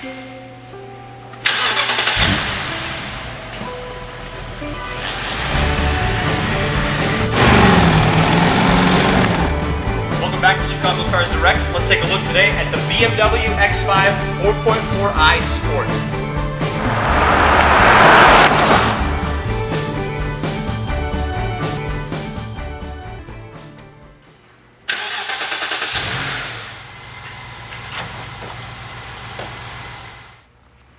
Welcome back to Chicago Cars Direct. Let's take a look today at the BMW X5 4.4i Sport.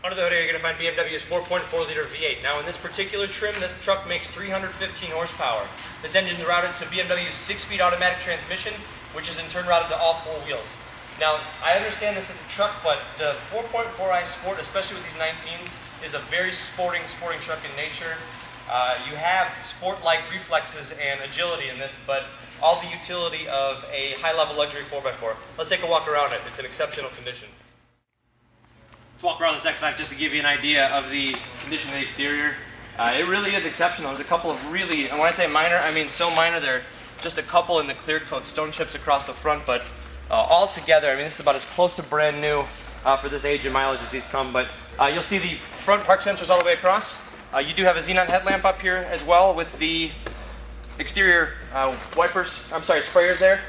Under the hood here, you're going to find BMW's 4.4-liter V8. Now, in this particular trim, this truck makes 315 horsepower. This engine is routed to BMW's 6-speed automatic transmission, which is in turn routed to all 4 wheels. Now, I understand this is a truck, but the 4.4i Sport, especially with these 19s, is a very sporting truck in nature. You have sport-like reflexes and agility in this, but all the utility of a high-level luxury 4x4. Let's take a walk around it. It's in exceptional condition. Let's walk around this X5 just to give you an idea of the condition of the exterior. It really is exceptional. There's a couple of really, and when I say minor, I mean so minor, they're just a couple in the clear coat stone chips across the front, but all together, I mean, this is about as close to brand new for this age and mileage as these come. But you'll see the front park sensors all the way across. You do have a xenon headlamp up here as well with the exterior sprayers there.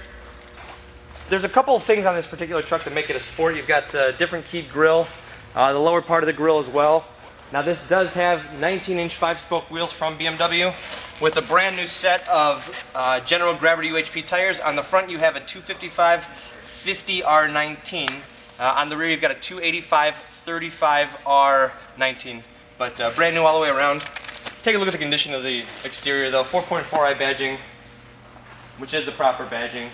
There's a couple of things on this particular truck that make it a sport. You've got different keyed grille, the lower part of the grille as well. Now this does have 19-inch 5-spoke wheels from BMW with a brand new set of General Gravity UHP tires. On the front you have a 255 50R19. On the rear you've got a 285 35R19. But brand new all the way around. Take a look at the condition of the exterior though. 4.4i badging, which is the proper badging.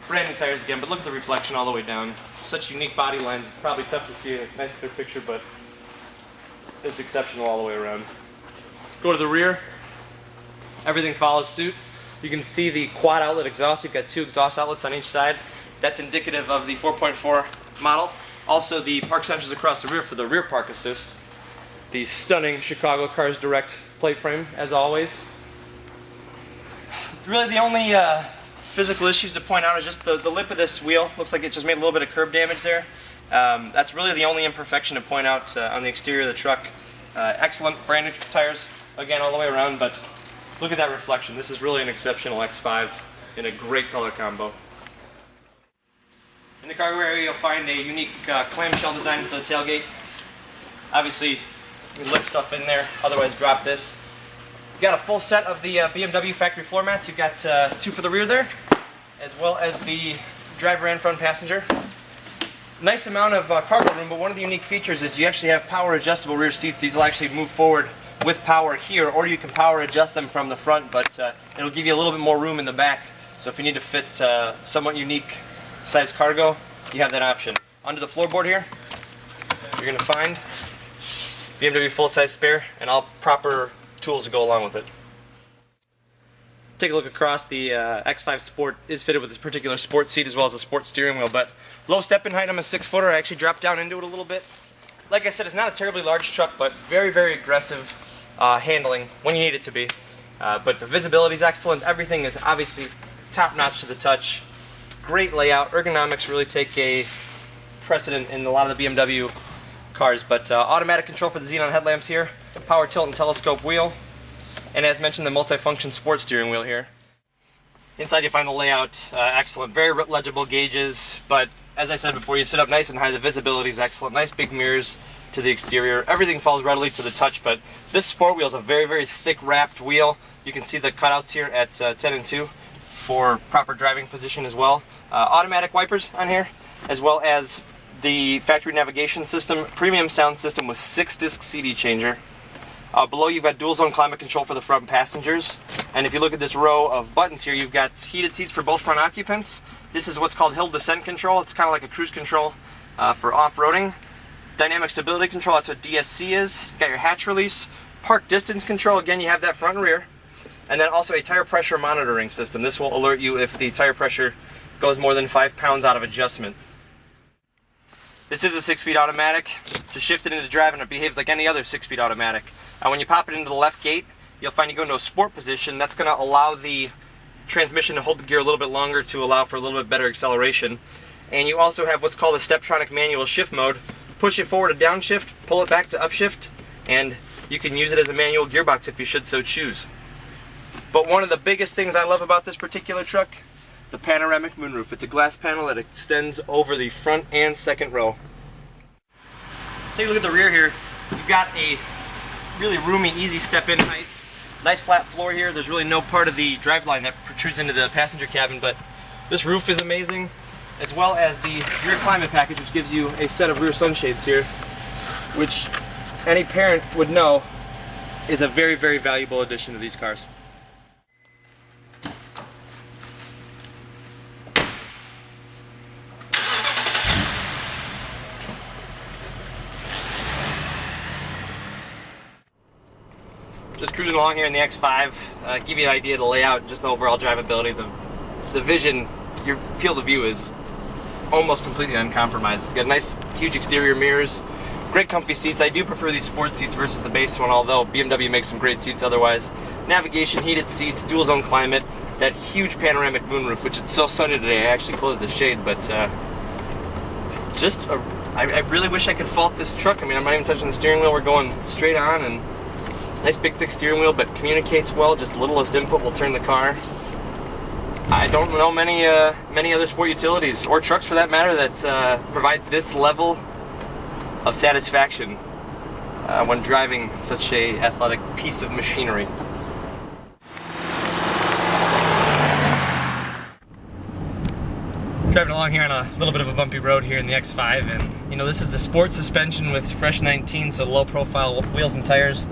Brand new tires again, but look at the reflection all the way down. Such unique body lines, it's probably tough to see a nice clear picture, but it's exceptional all the way around. Go to the rear, everything follows suit. You can see the quad outlet exhaust. You've got 2 exhaust outlets on each side. That's indicative of the 4.4 model. Also the park sensors across the rear for the rear park assist. The stunning Chicago Cars Direct plate frame, as always. Really the only physical issues to point out is just the lip of this wheel. Looks like it just made a little bit of curb damage there. That's really the only imperfection to point out on the exterior of the truck. Excellent brand new tires, again, all the way around, but look at that reflection. This is really an exceptional X5 in a great color combo. In the cargo area, you'll find a unique clamshell design for the tailgate. Obviously, you can lift stuff in there, otherwise drop this. You got a full set of the BMW factory floor mats. You've got 2 for the rear there, as well as the driver and front passenger. Nice amount of cargo room, but one of the unique features is you actually have power adjustable rear seats. These will actually move forward with power here, or you can power adjust them from the front, but it'll give you a little bit more room in the back. So if you need to fit somewhat unique size cargo, you have that option. Under the floorboard here, you're going to find BMW full-size spare and all proper tools to go along with it. Take a look across. The X5 Sport is fitted with this particular sport seat as well as a sport steering wheel, but low step-in height. I'm a 6-footer. I actually dropped down into it a little bit. Like I said, it's not a terribly large truck, but very, very aggressive handling when you need it to be. But the visibility is excellent. Everything is obviously top-notch to the touch. Great layout. Ergonomics really take a precedent in a lot of the BMW cars, but automatic control for the xenon headlamps here, power tilt and telescope wheel, and as mentioned, the multifunction sport steering wheel here. Inside you find the layout excellent, very legible gauges, but as I said before, you sit up nice and high, the visibility is excellent, nice big mirrors to the exterior, everything falls readily to the touch, but this sport wheel is a very, very thick wrapped wheel. You can see the cutouts here at 10 and 2 for proper driving position as well. Automatic wipers on here, as well as the factory navigation system, premium sound system with 6-disc CD changer. Below you've got dual zone climate control for the front passengers. And if you look at this row of buttons here, you've got heated seats for both front occupants. This is what's called hill descent control. It's kind of like a cruise control for off-roading. Dynamic stability control, that's what DSC is. You've got your hatch release. Park distance control, again you have that front and rear. And then also a tire pressure monitoring system. This will alert you if the tire pressure goes more than 5 pounds out of adjustment. This is a 6-speed automatic. To shift it into drive, and it behaves like any other 6-speed automatic. When you pop it into the left gate, you'll find you go into a sport position. That's going to allow the transmission to hold the gear a little bit longer to allow for a little bit better acceleration. And you also have what's called a Steptronic manual shift mode. Push it forward to downshift, pull it back to upshift, and you can use it as a manual gearbox if you should so choose. But one of the biggest things I love about this particular truck, the panoramic moonroof. It's a glass panel that extends over the front and second row. Take a look at the rear here. You've got a really roomy, easy step-in height. Nice flat floor here. There's really no part of the driveline that protrudes into the passenger cabin, but this roof is amazing, as well as the rear climate package, which gives you a set of rear sunshades here, which any parent would know is a very, very valuable addition to these cars. Just cruising along here in the X5, give you an idea of the layout, just the overall drivability, the vision, your field of view is almost completely uncompromised. You got nice, huge exterior mirrors, great comfy seats. I do prefer these sport seats versus the base one, although BMW makes some great seats otherwise. Navigation, heated seats, dual zone climate, that huge panoramic moonroof, which is so sunny today. I actually closed the shade, but I really wish I could fault this truck. I mean, I'm not even touching the steering wheel. We're going straight on, and nice big thick steering wheel, but communicates well. Just the littlest input will turn the car. I don't know many other sport utilities, or trucks for that matter, that provide this level of satisfaction when driving such a athletic piece of machinery. Driving along here on a little bit of a bumpy road here in the X5, and you know, this is the sport suspension with fresh 19, so low profile wheels and tires.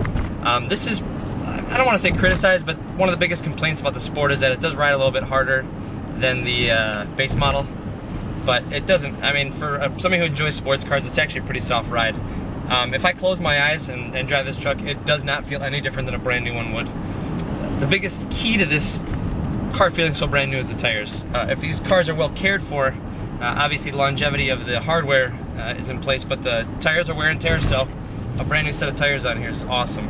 This is, I don't want to say criticized, but one of the biggest complaints about the Sport is that it does ride a little bit harder than the base model. But it doesn't, I mean, for somebody who enjoys sports cars, it's actually a pretty soft ride. If I close my eyes and drive this truck, it does not feel any different than a brand new one would. The biggest key to this car feeling so brand new is the tires. If these cars are well cared for, obviously the longevity of the hardware is in place, but the tires are wear and tear, so a brand new set of tires on here is awesome.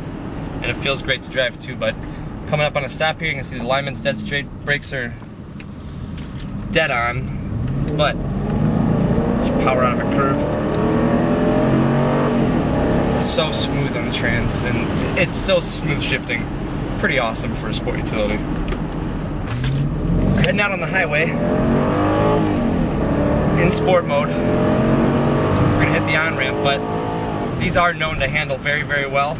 And it feels great to drive too. But coming up on a stop here, you can see the alignment's dead straight, brakes are dead on, but just power out of a curve. It's so smooth on the trans, and it's so smooth shifting. Pretty awesome for a sport utility. We're heading out on the highway in sport mode. We're gonna hit the on-ramp, but these are known to handle very, very well.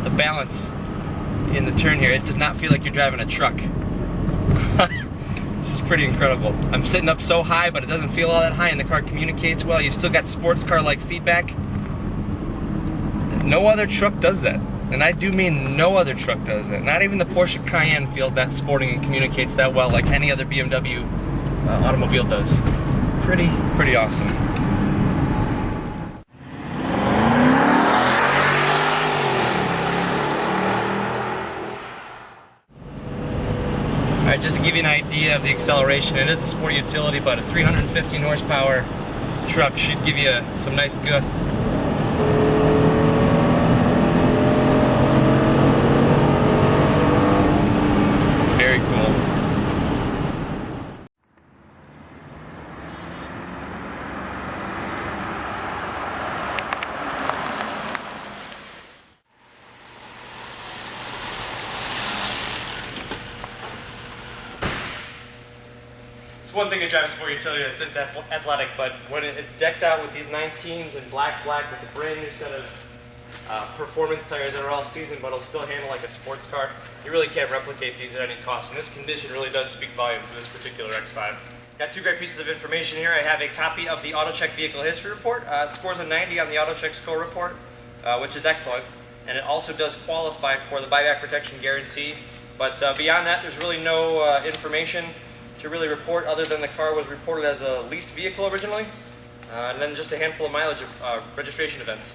The balance in the turn here, it does not feel like you're driving a truck. This is pretty incredible. I'm sitting up so high, but it doesn't feel all that high, and the car communicates well. You've still got sports car-like feedback. No other truck does that. And I do mean no other truck does that. Not even the Porsche Cayenne feels that sporting and communicates that well like any other BMW automobile does. Pretty awesome. Alright, just to give you an idea of the acceleration, it is a sport utility, but a 315 horsepower truck should give you some nice gust. Very cool. One thing to drive a sport utility that's just athletic, but when it's decked out with these 19s and black with a brand new set of performance tires that are all seasoned but will still handle like a sports car, you really can't replicate these at any cost. And this condition really does speak volumes to this particular X5. Got two great pieces of information here. I have a copy of the AutoCheck Vehicle History Report. It scores a 90 on the AutoCheck score report, which is excellent. And it also does qualify for the buyback protection guarantee. But beyond that, there's really no information to really report other than the car was reported as a leased vehicle originally, and then just a handful of mileage of registration events.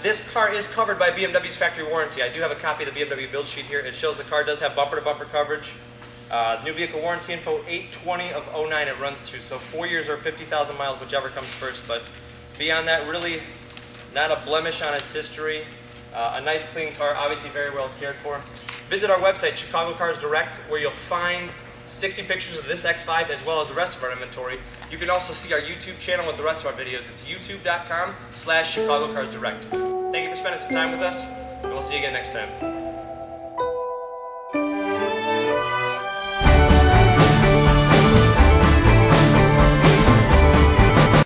This car is covered by BMW's factory warranty. I do have a copy of the BMW build sheet here. It shows the car does have bumper-to-bumper coverage. New vehicle warranty info, 8/20 of 09 it runs to, so 4 years or 50,000 miles, whichever comes first. But beyond that, really not a blemish on its history. A nice clean car, obviously very well cared for. Visit our website, Chicago Cars Direct, where you'll find 60 pictures of this X5 as well as the rest of our inventory. You can also see our YouTube channel with the rest of our videos. It's youtube.com/chicagocarsdirect. Thank you for spending some time with us, and we'll see you again next time.